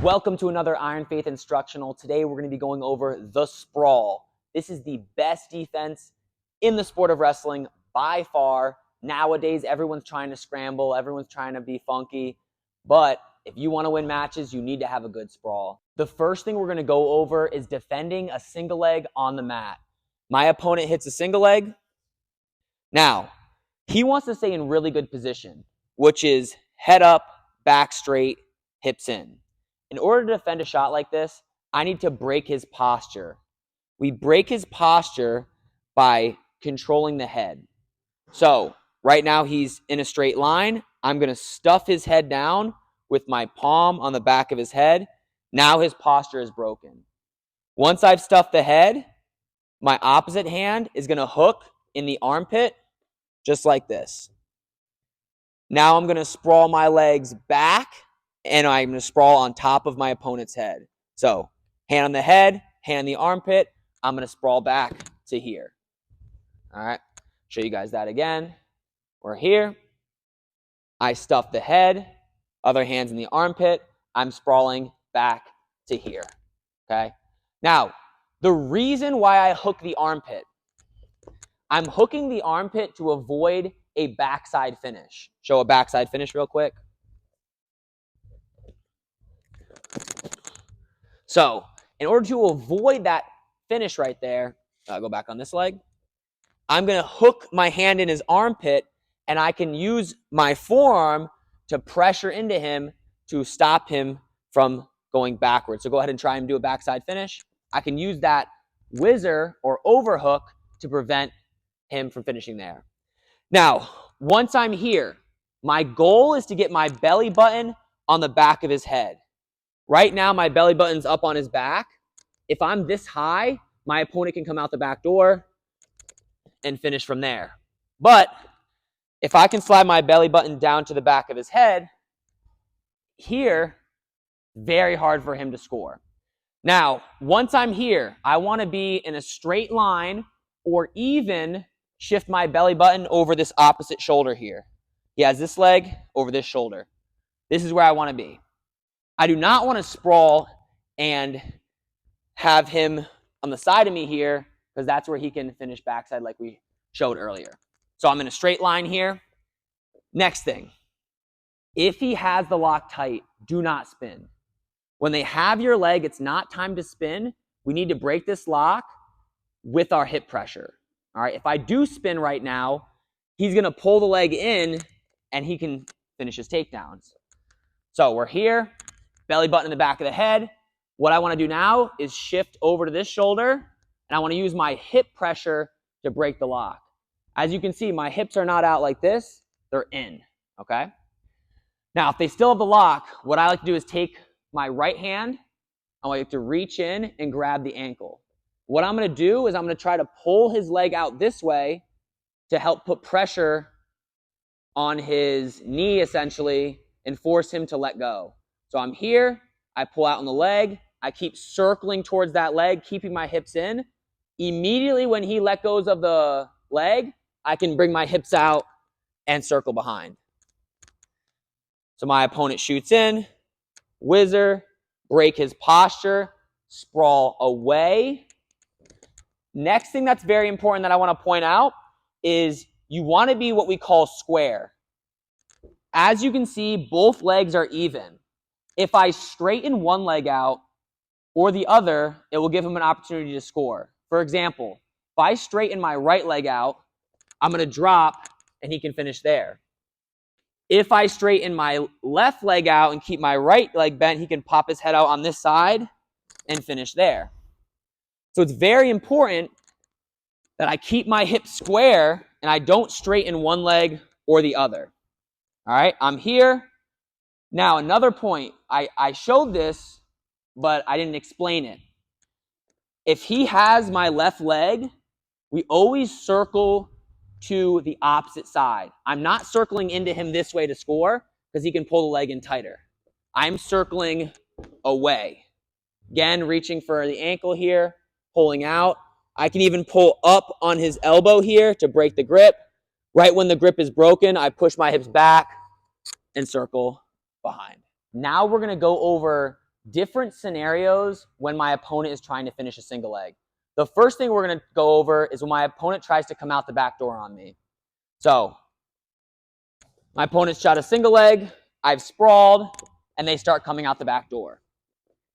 Welcome to another Iron Faith instructional. Today we're going to be going over the sprawl. This is the best defense in the sport of wrestling by far. Nowadays, everyone's trying to scramble, everyone's trying to be funky, but if you want to win matches, you need to have a good sprawl. The first thing we're going to go over is defending a single leg on the mat. My opponent hits a single leg. Now, he wants to stay in really good position, which is head up, back straight, hips in. In order to defend a shot like this, I need to break his posture. We break his posture by controlling the head. So, right now he's in a straight line. I'm going to stuff his head down with my palm on the back of his head. Now his posture is broken. Once I've stuffed the head, my opposite hand is going to hook in the armpit, just like this. Now I'm going to sprawl my legs back, and I'm going to sprawl on top of my opponent's head. So, hand on the head, hand on the armpit. I'm going to sprawl back to here. All right, show you guys that again. We're here. I stuff the head, other hand's in the armpit. I'm sprawling back to here. Okay? Now, the reason why I hook the armpit, I'm hooking the armpit to avoid a backside finish. Show a backside finish real quick. So, in order to avoid that finish right there, go back on this leg, I'm going to hook my hand in his armpit, and I can use my forearm to pressure into him to stop him from going backwards. So go ahead and try and do a backside finish. I can use that whizzer or overhook to prevent him from finishing there. Now, once I'm here, my goal is to get my belly button on the back of his head. Right now, my belly button's up on his back. If I'm this high, my opponent can come out the back door and finish from there. But if I can slide my belly button down to the back of his head, here, very hard for him to score. Now, once I'm here, I want to be in a straight line or even shift my belly button over this opposite shoulder here. He has this leg over this shoulder. This is where I want to be. I do not want to sprawl and have him on the side of me here, because that's where he can finish backside like we showed earlier. So I'm in a straight line here. Next thing, if he has the lock tight, do not spin. When they have your leg, it's not time to spin. We need to break this lock with our hip pressure. All right, if I do spin right now, he's going to pull the leg in and he can finish his takedowns. So we're here, belly button in the back of the head. What I want to do now is shift over to this shoulder, and I want to use my hip pressure to break the lock. As you can see, my hips are not out like this. They're in, okay? Now, if they still have the lock, what I like to do is take my right hand. I want to reach in and grab the ankle. What I'm going to do is I'm going to try to pull his leg out this way to help put pressure on his knee, essentially, and force him to let go. So I'm here. I pull out on the leg. I keep circling towards that leg, keeping my hips in. Immediately when he let goes of the leg, I can bring my hips out and circle behind. So my opponent shoots in, whizzer, break his posture, sprawl away. Next thing that's very important that I want to point out is you want to be what we call square. As you can see, both legs are even. If I straighten one leg out or the other, it will give him an opportunity to score. For example, if I straighten my right leg out, I'm going to drop and he can finish there. If I straighten my left leg out and keep my right leg bent, he can pop his head out on this side and finish there. So it's very important that I keep my hips square and I don't straighten one leg or the other. All right, I'm here. Now, another point. I showed this, but I didn't explain it. If he has my left leg, we always circle to the opposite side. I'm not circling into him this way to score because he can pull the leg in tighter. I'm circling away. Again, reaching for the ankle here, pulling out. I can even pull up on his elbow here to break the grip. Right when the grip is broken, I push my hips back and circle behind. Now we're going to go over different scenarios when my opponent is trying to finish a single leg. The first thing we're going to go over is when my opponent tries to come out the back door on me. So my opponent's shot a single leg, I've sprawled, and they start coming out the back door.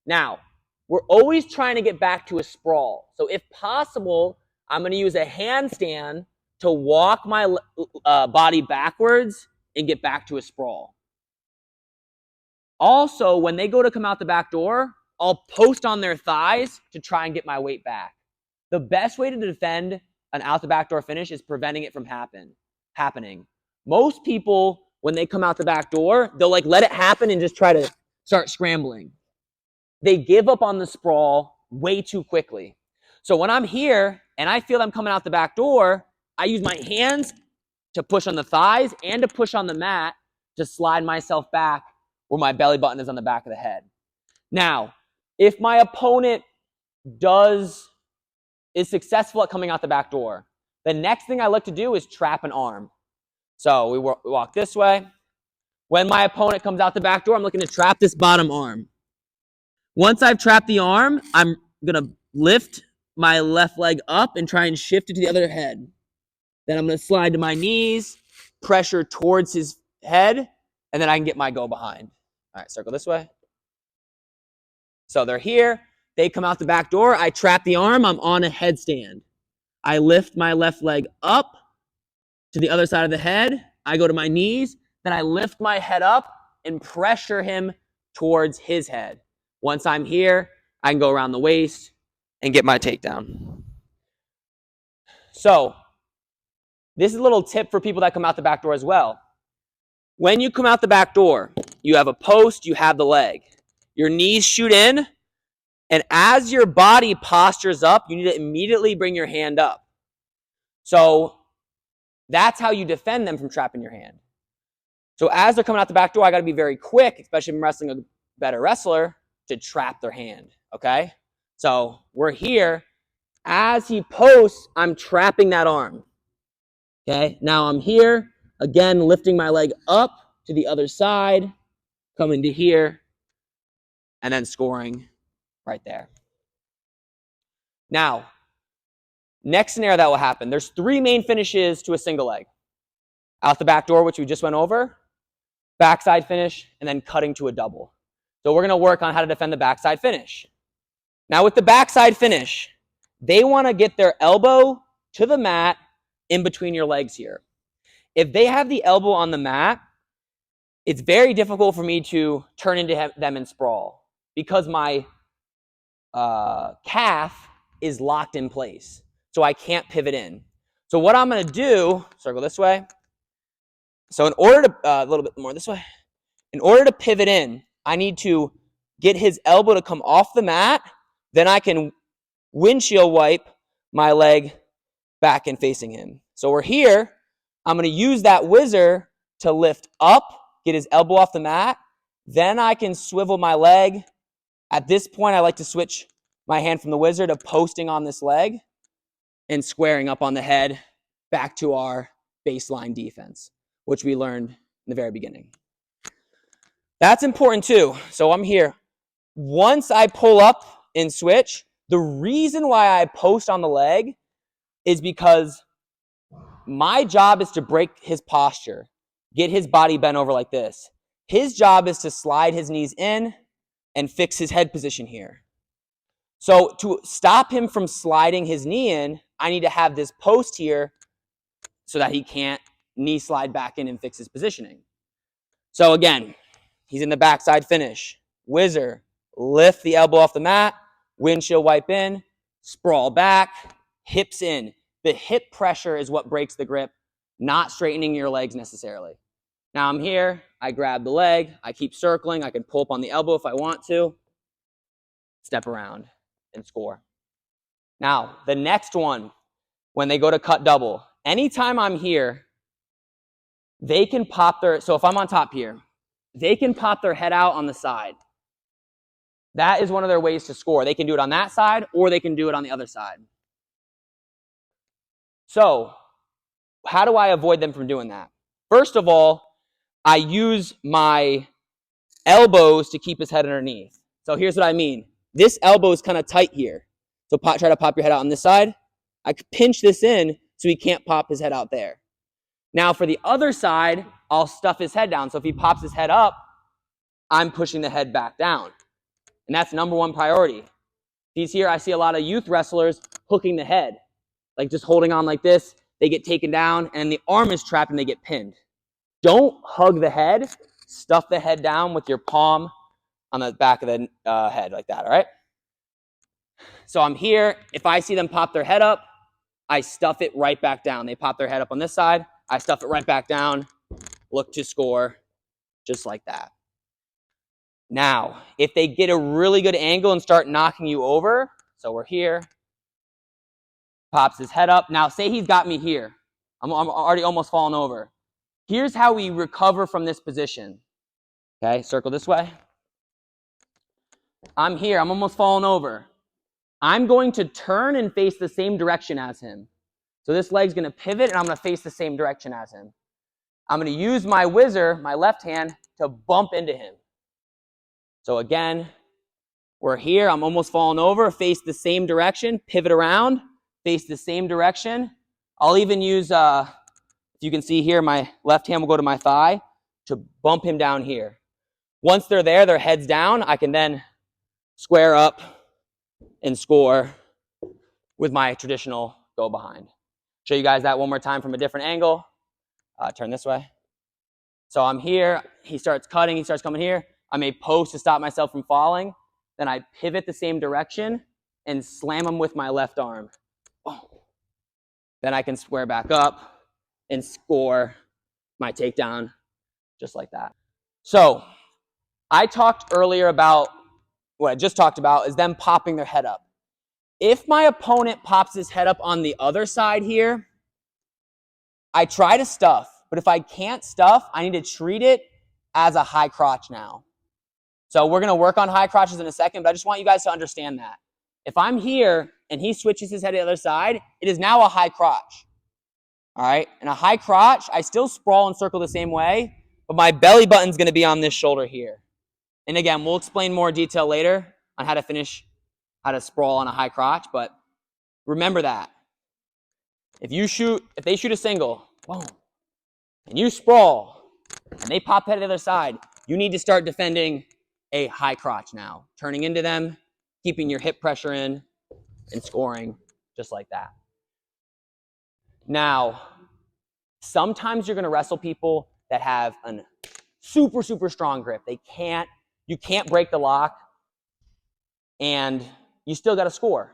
Now, we're always trying to get back to a sprawl. So if possible, I'm going to use a handstand to walk my body backwards and get back to a sprawl. Also, when they go to come out the back door, I'll post on their thighs to try and get my weight back. The best way to defend an out the back door finish is preventing it from happening. Most people, when they come out the back door, they'll like let it happen and just try to start scrambling. They give up on the sprawl way too quickly. So when I'm here and I feel I'm coming out the back door, I use my hands to push on the thighs and to push on the mat to slide myself back where my belly button is on the back of the head. Now, if my opponent is successful at coming out the back door, the next thing I look to do is trap an arm. So we walk this way. When my opponent comes out the back door, I'm looking to trap this bottom arm. Once I've trapped the arm, I'm going to lift my left leg up and try and shift it to the other head. Then I'm going to slide to my knees, pressure towards his head, and then I can get my go behind. All right, circle this way. So they're here. They come out the back door. I trap the arm. I'm on a headstand. I lift my left leg up to the other side of the head. I go to my knees. Then I lift my head up and pressure him towards his head. Once I'm here, I can go around the waist and get my takedown. So this is a little tip for people that come out the back door as well. When you come out the back door, you have a post, you have the leg. Your knees shoot in, and as your body postures up, you need to immediately bring your hand up. So that's how you defend them from trapping your hand. So as they're coming out the back door, I got to be very quick, especially if I'm wrestling a better wrestler, to trap their hand, okay? So we're here. As he posts, I'm trapping that arm, okay? Now I'm here, again, lifting my leg up to the other side, coming to here, and then scoring right there. Now, next scenario that will happen, there's 3 main finishes to a single leg. Out the back door, which we just went over, backside finish, and then cutting to a double. So we're going to work on how to defend the backside finish. Now with the backside finish, they want to get their elbow to the mat in between your legs here. If they have the elbow on the mat, it's very difficult for me to turn into them in sprawl because my calf is locked in place. So I can't pivot in. So what I'm going to do, circle this way. So in order to, a little bit more this way. In order to pivot in, I need to get his elbow to come off the mat. Then I can windshield wipe my leg back and facing him. So we're here. I'm going to use that whizzer to lift up, get his elbow off the mat. Then I can swivel my leg. At this point, I like to switch my hand from the whizzer to posting on this leg and squaring up on the head back to our baseline defense, which we learned in the very beginning. That's important too. So I'm here. Once I pull up and switch, the reason why I post on the leg is because my job is to break his posture, get his body bent over like this. His job is to slide his knees in and fix his head position here. So to stop him from sliding his knee in, I need to have this post here so that he can't knee slide back in and fix his positioning. So again, he's in the backside finish. Whizzer, lift the elbow off the mat, windshield wipe in, sprawl back, hips in. The hip pressure is what breaks the grip, not straightening your legs necessarily. Now I'm here, I grab the leg, I keep circling, I can pull up on the elbow if I want to, step around and score. Now, the next one, when they go to cut double, anytime I'm here, they can pop so if I'm on top here, they can pop their head out on the side. That is one of their ways to score. They can do it on that side or they can do it on the other side. So, how do I avoid them from doing that? First of all, I use my elbows to keep his head underneath. So here's what I mean. This elbow is kind of tight here. So try to pop your head out on this side. I pinch this in so he can't pop his head out there. Now for the other side, I'll stuff his head down. So if he pops his head up, I'm pushing the head back down. And that's number one priority. He's here, I see a lot of youth wrestlers hooking the head. Like just holding on like this. They get taken down and the arm is trapped and they get pinned. Don't hug the head. Stuff the head down with your palm on the back of the head like that, all right? So I'm here. If I see them pop their head up, I stuff it right back down. They pop their head up on this side. I stuff it right back down. Look to score just like that. Now, if they get a really good angle and start knocking you over, so we're here, pops his head up. Now, say he's got me here. I'm already almost falling over. Here's how we recover from this position. Okay, circle this way. I'm here. I'm almost falling over. I'm going to turn and face the same direction as him. So this leg's going to pivot, and I'm going to face the same direction as him. I'm going to use my whizzer, my left hand, to bump into him. So again, we're here. I'm almost falling over. Face the same direction. Pivot around. Face the same direction. I'll even use, if you can see here, my left hand will go to my thigh to bump him down here. Once they're there, their head's down, I can then square up and score with my traditional go behind. Show you guys that one more time from a different angle. Turn this way. So I'm here. He starts cutting. He starts coming here. I may post to stop myself from falling. Then I pivot the same direction and slam him with my left arm. Oh. Then I can square back up and score my takedown just like that. So I talked earlier about, what I just talked about is them popping their head up. If my opponent pops his head up on the other side here, I try to stuff. But if I can't stuff, I need to treat it as a high crotch now. So we're going to work on high crotches in a second, but I just want you guys to understand that. If I'm here and he switches his head to the other side, it is now a high crotch. All right? And a high crotch, I still sprawl and circle the same way, but my belly button's going to be on this shoulder here. And again, we'll explain more detail later on how to sprawl on a high crotch, but remember that. If they shoot a single, boom, and you sprawl, and they pop head to the other side, you need to start defending a high crotch now. Turning into them, keeping your hip pressure in, and scoring just like that. Now, sometimes you're going to wrestle people that have a super, super strong grip. You can't break the lock, and you still got to score.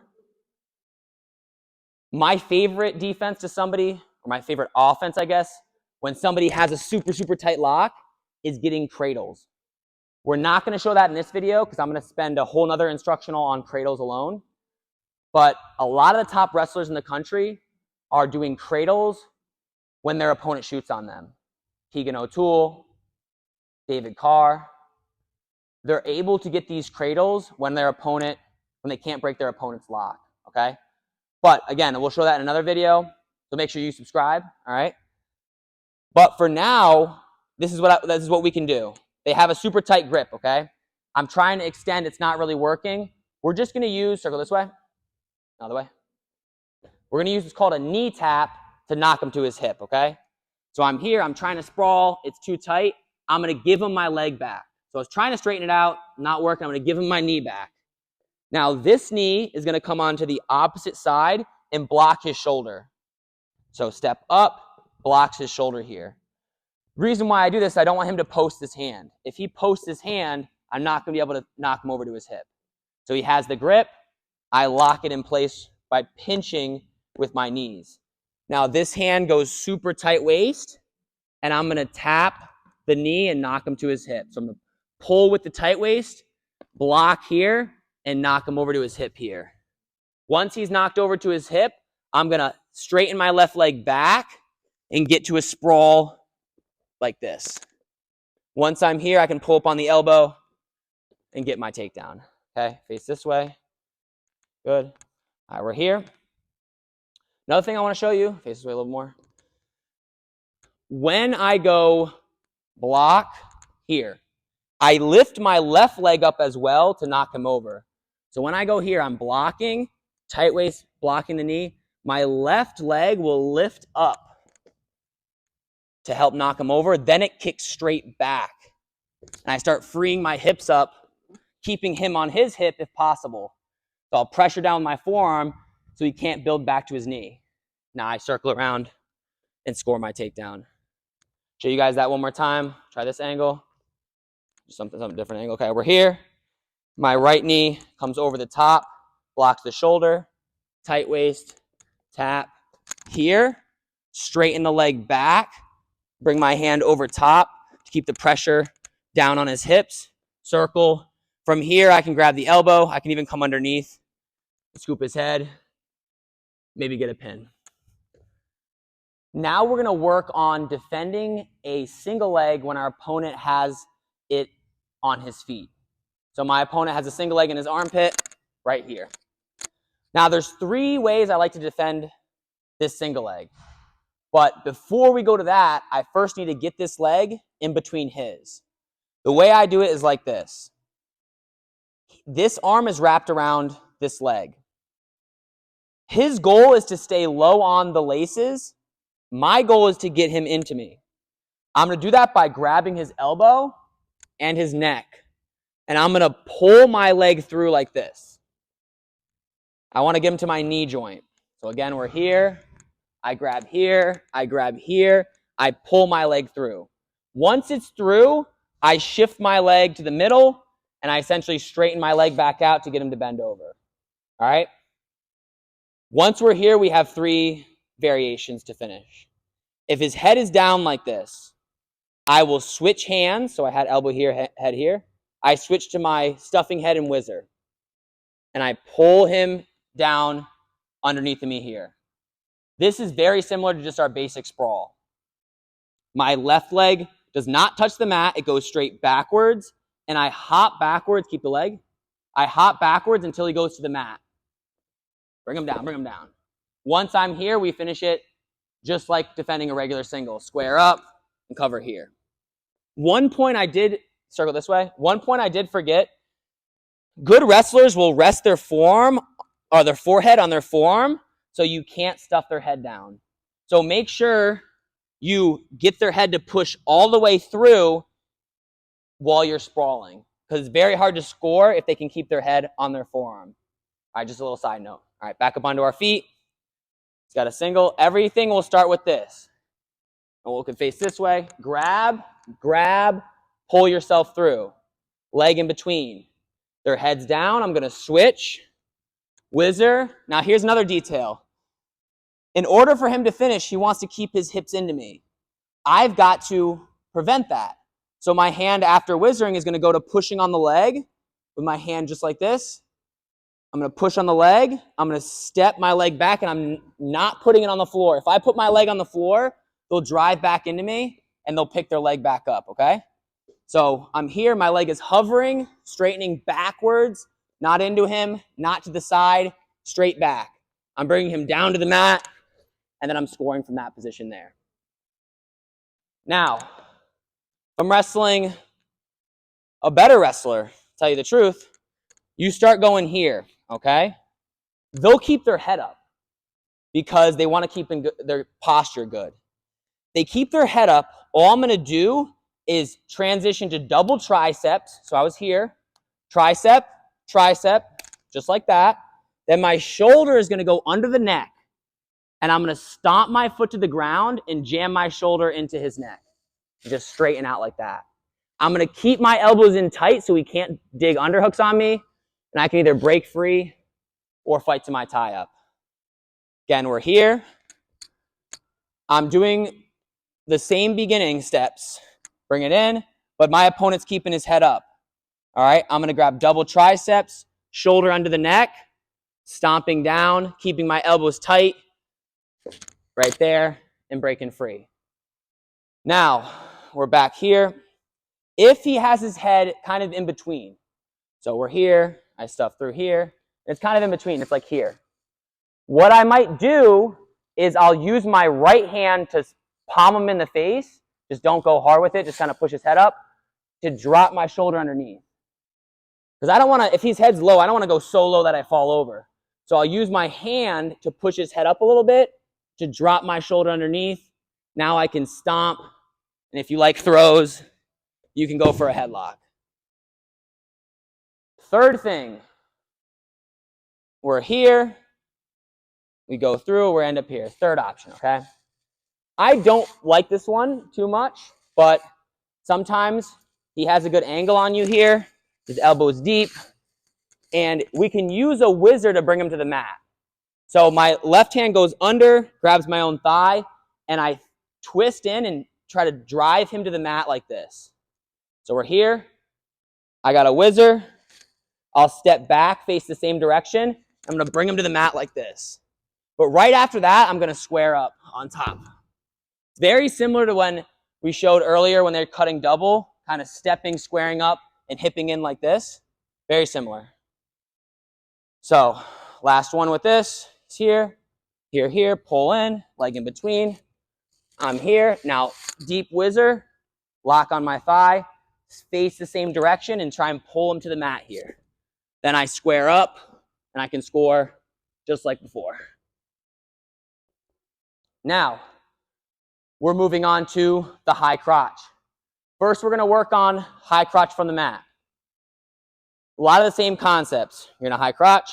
My favorite defense to somebody, or my favorite offense, I guess, when somebody has a super, super tight lock, is getting cradles. We're not going to show that in this video because I'm going to spend a whole nother instructional on cradles alone. But a lot of the top wrestlers in the country are doing cradles when their opponent shoots on them. Keegan O'Toole, David Carr. They're able to get these cradles when they can't break their opponent's lock, okay? But again, we'll show that in another video, so make sure you subscribe, all right? But for now, this is what we can do. They have a super tight grip, okay? I'm trying to extend. It's not really working. We're just going to use, circle this way, another way. We're going to use what's called a knee tap to knock him to his hip, okay? So I'm here. I'm trying to sprawl. It's too tight. I'm going to give him my leg back. So I was trying to straighten it out, not working. I'm going to give him my knee back. Now this knee is going to come onto the opposite side and block his shoulder. So step up, blocks his shoulder here. The reason why I do this, I don't want him to post his hand. If he posts his hand, I'm not going to be able to knock him over to his hip. So he has the grip. I lock it in place by pinching with my knees. Now this hand goes super tight waist, and I'm going to tap the knee and knock him to his hip. So I'm going to pull with the tight waist, block here, and knock him over to his hip here. Once he's knocked over to his hip, I'm going to straighten my left leg back and get to a sprawl like this. Once I'm here, I can pull up on the elbow and get my takedown. Okay, face this way. Good. All right, we're here. Another thing I want to show you, face this way a little more. When I go block, here. I lift my left leg up as well to knock him over. So when I go here, I'm blocking, tight waist, blocking the knee. My left leg will lift up to help knock him over. Then it kicks straight back. And I start freeing my hips up, keeping him on his hip if possible. So I'll pressure down my forearm so he can't build back to his knee. Now I circle around and score my takedown. Show you guys that one more time. Try this angle. Something different angle. Okay, we're here. My right knee comes over the top, blocks the shoulder, tight waist, tap. Here, straighten the leg back, bring my hand over top to keep the pressure down on his hips, circle. From here, I can grab the elbow. I can even come underneath, scoop his head, maybe get a pin. Now we're going to work on defending a single leg when our opponent has it on his feet. So my opponent has a single leg in his armpit right here. Now there's 3 ways I like to defend this single leg. But before we go to that, I first need to get this leg in between his. The way I do it is like this. This arm is wrapped around this leg. His goal is to stay low on the laces. My goal is to get him into me. I'm going to do that by grabbing his elbow and his neck. And I'm going to pull my leg through like this. I want to get him to my knee joint. So again, we're here. I grab here. I grab here. I pull my leg through. Once it's through, I shift my leg to the middle, and I essentially straighten my leg back out to get him to bend over. All right? Once we're here, we have 3 variations to finish. If his head is down like this, I will switch hands. So I had elbow here, head here. I switch to my stuffing head and whizzer. And I pull him down underneath of me here. This is very similar to just our basic sprawl. My left leg does not touch the mat. It goes straight backwards. And I hop backwards. Keep the leg. I hop backwards until he goes to the mat. Bring him down. Bring him down. Once I'm here, we finish it just like defending a regular single. Square up and cover here. One point I did, circle this way. One point I did forget. Good wrestlers will rest their forearm or their forehead on their forearm so you can't stuff their head down. So make sure you get their head to push all the way through while you're sprawling, because it's very hard to score if they can keep their head on their forearm. All right, just a little side note. All right, back up onto our feet. He's got a single. Everything will start with this. And we can face this way. Grab, grab, pull yourself through. Leg in between. Their heads down. I'm going to switch. Whizzer. Now here's another detail. In order for him to finish, he wants to keep his hips into me. I've got to prevent that. So my hand after whizzering is going to go to pushing on the leg with my hand just like this. I'm going to push on the leg. I'm going to step my leg back, and I'm not putting it on the floor. If I put my leg on the floor, they'll drive back into me, and they'll pick their leg back up, okay? So I'm here. My leg is hovering, straightening backwards, not into him, not to the side, straight back. I'm bringing him down to the mat, and then I'm scoring from that position there. Now, I'm wrestling a better wrestler, tell you the truth. You start going here, okay? They'll keep their head up because they want to keep their posture good. They keep their head up. All I'm going to do is transition to double triceps. So I was here. Tricep, tricep, just like that. Then my shoulder is going to go under the neck. And I'm going to stomp my foot to the ground and jam my shoulder into his neck. Just straighten out like that. I'm going to keep my elbows in tight so he can't dig underhooks on me. And I can either break free or fight to my tie up. Again, we're here. I'm doing the same beginning steps. Bring it in, but my opponent's keeping his head up. All right, I'm going to grab double triceps, shoulder under the neck, stomping down, keeping my elbows tight, right there, and breaking free. Now, we're back here. If he has his head kind of in between, so we're here, I stuff through here, it's kind of in between, it's like here. What I might do is I'll use my right hand to palm him in the face just don't go hard with it, just kind of push his head up, to drop my shoulder underneath. Because I don't want to, if his head's low, I don't want to go so low that I fall over. So I'll use my hand to push his head up a little bit, to drop my shoulder underneath. Now I can stomp, and if you like throws, you can go for a headlock. Third thing, we're here, we go through, we end up here. Third option, okay? I don't like this one too much, but sometimes he has a good angle on you here, his elbow's deep, and we can use a whizzer to bring him to the mat. So my left hand goes under, grabs my own thigh, and I twist in and try to drive him to the mat like this. So we're here, I got a whizzer, I'll step back, face the same direction, I'm going to bring him to the mat like this. But right after that, I'm going to square up on top. Very similar to when we showed earlier when they're cutting double, kind of stepping, squaring up, and hipping in like this. Very similar. So last one with this is here, here, here, pull in, leg in between. I'm here. Now deep whizzer, lock on my thigh, face the same direction, and try and pull him to the mat here. Then I square up, and I can score just like before. Now, we're moving on to the high crotch. First, we're going to work on high crotch from the mat. A lot of the same concepts. You're going to high crotch.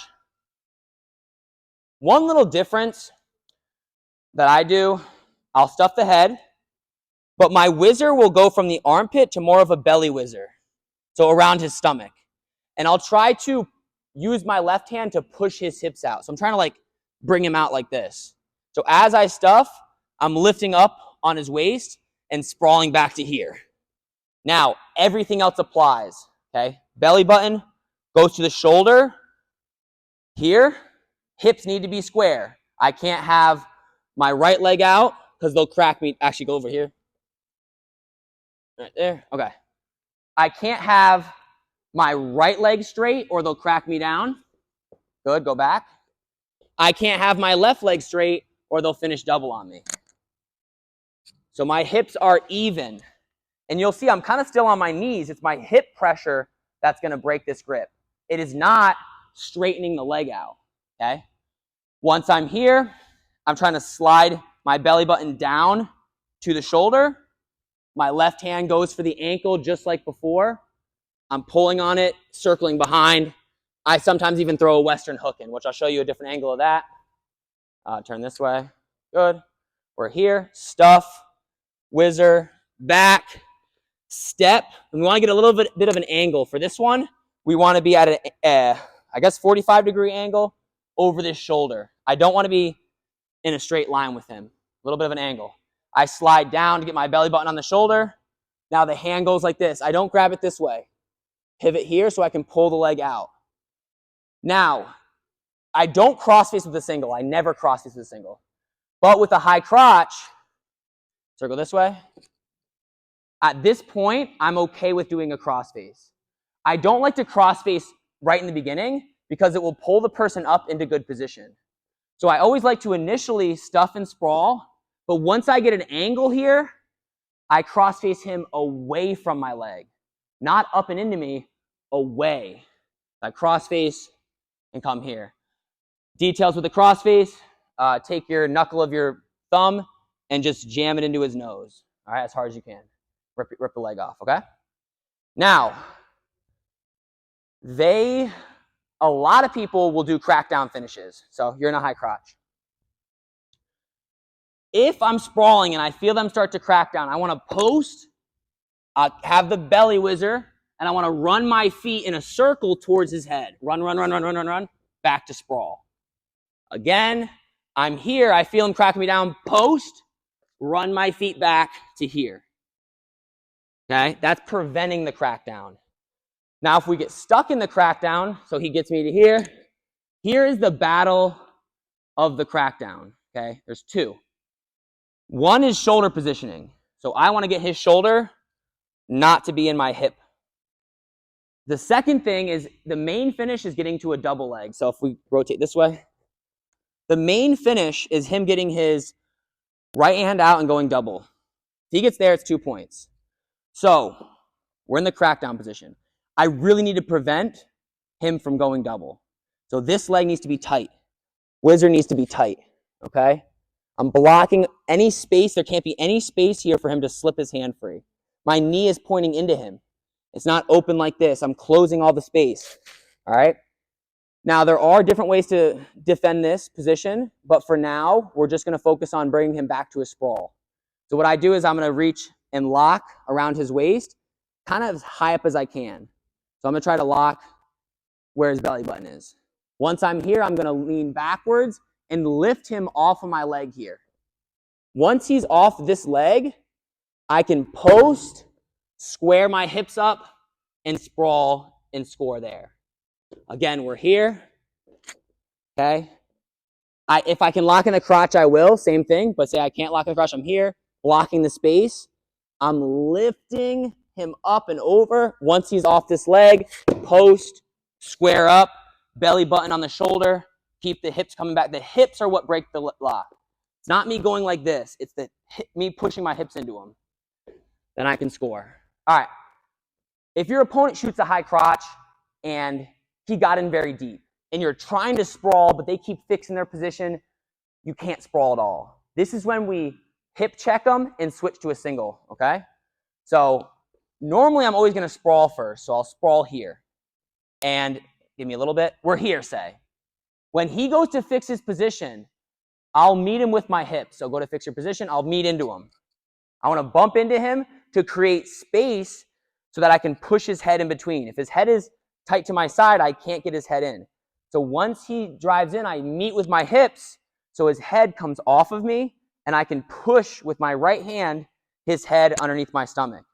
One little difference that I do, I'll stuff the head, but my whizzer will go from the armpit to more of a belly whizzer, so around his stomach. And I'll try to use my left hand to push his hips out. So I'm trying to like bring him out like this. So as I stuff, I'm lifting up on his waist and sprawling back to here. Now, everything else applies, okay? Belly button goes to the shoulder. Here, hips need to be square. I can't have my right leg out because they'll crack me. Actually, go over here. Right there, okay. I can't have my right leg straight or they'll crack me down. Good, go back. I can't have my left leg straight or they'll finish double on me. So my hips are even. And you'll see I'm kind of still on my knees. It's my hip pressure that's going to break this grip. It is not straightening the leg out, okay? Once I'm here, I'm trying to slide my belly button down to the shoulder. My left hand goes for the ankle just like before. I'm pulling on it, circling behind. I sometimes even throw a Western hook in, which I'll show you a different angle of that. Turn this way. Good. We're here. Stuff, whizzer, back, step. And we want to get a little bit of an angle. For this one, we want to be at a, I guess, 45-degree angle over this shoulder. I don't want to be in a straight line with him. A little bit of an angle. I slide down to get my belly button on the shoulder. Now the hand goes like this. I don't grab it this way. Pivot here so I can pull the leg out. Now, I don't crossface with a single. I never crossface with a single. But with a high crotch, circle this way. At this point, I'm okay with doing a crossface. I don't like to crossface right in the beginning because it will pull the person up into good position. So I always like to initially stuff and sprawl, but once I get an angle here, I crossface him away from my leg. Not up and into me, away. I crossface and come here. Details with the crossface, take your knuckle of your thumb and just jam it into his nose. All right, as hard as you can. Rip the leg off, okay? Now, a lot of people will do crackdown finishes. So you're in a high crotch. If I'm sprawling and I feel them start to crack down, I want to post, have the belly whizzer, and I want to run my feet in a circle towards his head. Run, back to sprawl. Again, I'm here. I feel him cracking me down. Post, run my feet back to here. Okay, that's preventing the crackdown. Now, if we get stuck in the crackdown, so he gets me to here, here is the battle of the crackdown. Okay, there's two. One is shoulder positioning. So I want to get his shoulder not to be in my hip. The second thing is the main finish is getting to a double leg. So if we rotate this way, the main finish is him getting his right hand out and going double. he gets there, it's 2 points. So we're in the crackdown position. I really need to prevent him from going double. So this leg needs to be tight. Wizard needs to be tight, okay? I'm blocking any space. There can't be any space here for him to slip his hand free. My knee is pointing into him. It's not open like this. I'm closing all the space, all right? Now, there are different ways to defend this position, but for now, we're just going to focus on bringing him back to a sprawl. So what I do is I'm going to reach and lock around his waist, kind of as high up as I can. So I'm going to try to lock where his belly button is. Once I'm here, I'm going to lean backwards and lift him off of my leg here. Once he's off this leg, I can post, square my hips up, and sprawl and score there. Again, we're here, okay? If I can lock in the crotch, I will, same thing, but say I can't lock in the crotch, I'm here, blocking the space. I'm lifting him up and over. Once he's off this leg, post, square up, belly button on the shoulder, keep the hips coming back. The hips are what break the lock. It's not me going like this. It's me pushing my hips into him. Then I can score. All right. If your opponent shoots a high crotch and he got in very deep, and you're trying to sprawl, but they keep fixing their position, you can't sprawl at all. This is when we hip check them and switch to a single, okay? So normally I'm always going to sprawl first, so I'll sprawl here. And give me a little bit. We're here, say. When he goes to fix his position, I'll meet him with my hips. So go to fix your position, I'll meet into him. I want to bump into him to create space so that I can push his head in between. If his head is tight to my side, I can't get his head in. So once he drives in, I meet with my hips so his head comes off of me and I can push with my right hand his head underneath my stomach.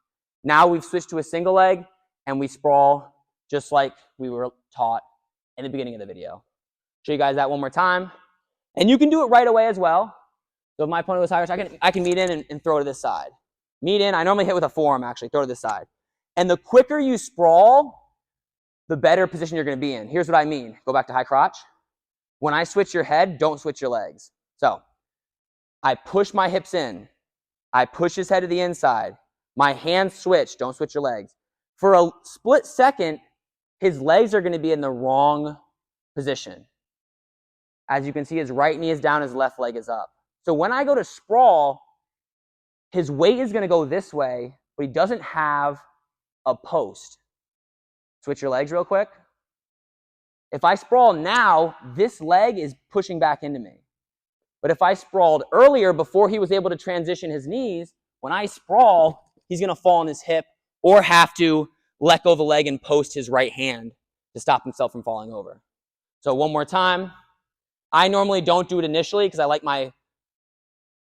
Now we've switched to a single leg and we sprawl just like we were taught in the beginning of the video. Show you guys that one more time. And you can do it right away as well. So if my opponent was higher, I can meet in and throw to this side. Meet in, I normally hit with a forearm actually, throw to this side. And the quicker you sprawl, the better position you're going to be in. Here's what I mean. Go back to high crotch. When I switch your head, don't switch your legs. So I push my hips in. I push his head to the inside. My hands switch. Don't switch your legs. For a split second, his legs are going to be in the wrong position. As you can see, his right knee is down, his left leg is up. So when I go to sprawl, his weight is going to go this way, but he doesn't have a post. Switch your legs real quick. If I sprawl now, this leg is pushing back into me. But if I sprawled earlier before he was able to transition his knees, when I sprawl, he's going to fall on his hip or have to let go of the leg and post his right hand to stop himself from falling over. So one more time. I normally don't do it initially because I like my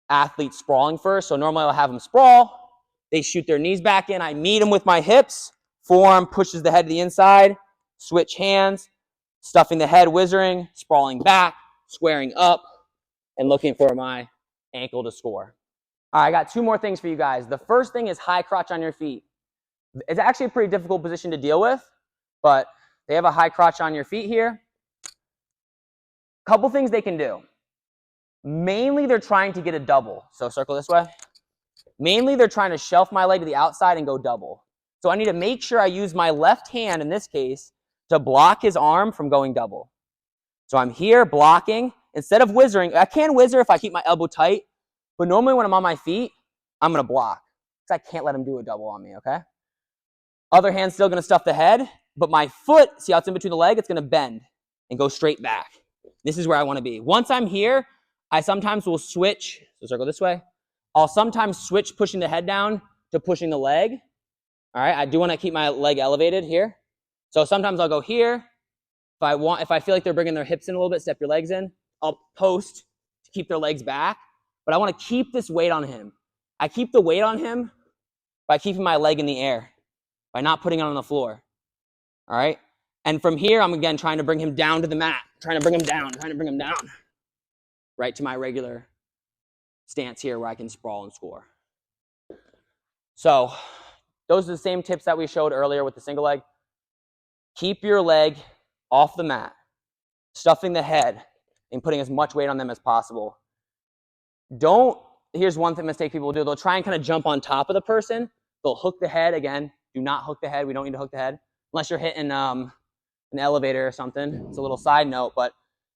athletes sprawling first. So normally I'll have them sprawl. They shoot their knees back in. I meet them with my hips. Forearm pushes the head to the inside. Switch hands. Stuffing the head, whizzering. Sprawling back. Squaring up. And looking for my ankle to score. All right, I got two more things for you guys. The first thing is high crotch on your feet. It's actually a pretty difficult position to deal with, but they have a high crotch on your feet here. Couple things they can do. Mainly, they're trying to get a double. So circle this way. Mainly, they're trying to shelf my leg to the outside and go double. So I need to make sure I use my left hand, in this case, to block his arm from going double. So I'm here blocking. Instead of whizzering, I can whizzer if I keep my elbow tight, but normally when I'm on my feet, I'm going to block because I can't let him do a double on me, okay? Other hand's still going to stuff the head, but my foot, see how it's in between the leg? It's going to bend and go straight back. This is where I want to be. Once I'm here, I sometimes will switch. So circle this way. I'll sometimes switch pushing the head down to pushing the leg. All right, I do want to keep my leg elevated here. So sometimes I'll go here. If I feel like they're bringing their hips in a little bit, step your legs in. I'll post to keep their legs back. But I want to keep this weight on him. I keep the weight on him by keeping my leg in the air, by not putting it on the floor. All right? And from here, I'm again trying to bring him down to the mat. Trying to bring him down. Right to my regular stance here where I can sprawl and score. So those are the same tips that we showed earlier with the single leg. Keep your leg off the mat, stuffing the head and putting as much weight on them as possible. Don't here's one mistake people do. They'll try and kind of jump on top of the person. They'll hook the head. Again, do not hook the head. We don't need to hook the head unless you're hitting an elevator or something. It's a little side note, but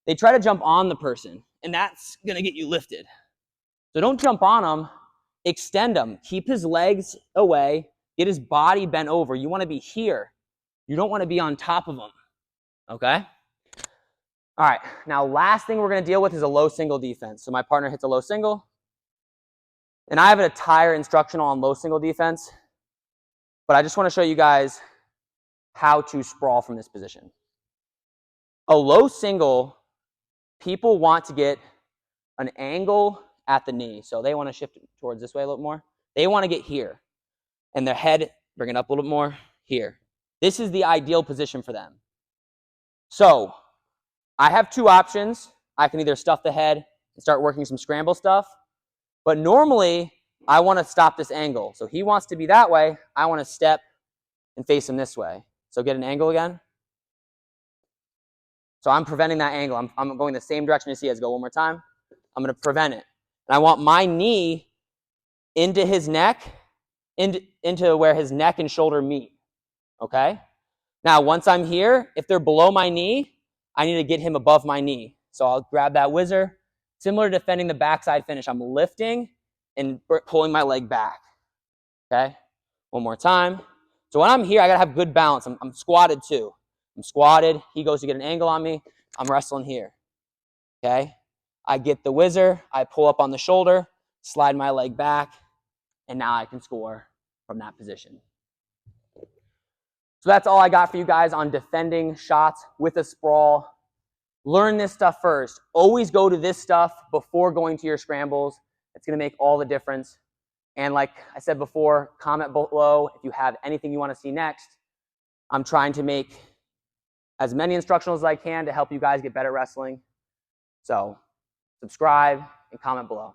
they try to jump on the person, and that's going to get you lifted. So don't jump on them. Extend him. Keep his legs away. Get his body bent over. You want to be here. You don't want to be on top of him. Okay? All right. Now, last thing we're going to deal with is a low single defense. So my partner hits a low single. And I have an entire instructional on low single defense. But I just want to show you guys how to sprawl from this position. A low single, people want to get an angle at the knee. So they want to shift it towards this way a little more. They want to get here. And their head, bring it up a little bit more, here. This is the ideal position for them. So I have two options. I can either stuff the head and start working some scramble stuff. But normally, I want to stop this angle. So he wants to be that way. I want to step and face him this way. So get an angle again. So I'm preventing that angle. I'm going the same direction as he is. Go one more time. I'm going to prevent it. And I want my knee into his neck, into where his neck and shoulder meet. Okay? Now, once I'm here, if they're below my knee, I need to get him above my knee. So I'll grab that whizzer. Similar to defending the backside finish, I'm lifting and pulling my leg back. Okay? One more time. So when I'm here, I got to have good balance. I'm squatted too. I'm squatted. He goes to get an angle on me. I'm wrestling here. Okay? I get the whizzer. I pull up on the shoulder, slide my leg back, and now I can score from that position. So that's all I got for you guys on defending shots with a sprawl. Learn this stuff first. Always go to this stuff before going to your scrambles. It's going to make all the difference. And like I said before, comment below if you have anything you want to see next. I'm trying to make as many instructionals as I can to help you guys get better at wrestling. So subscribe and comment below.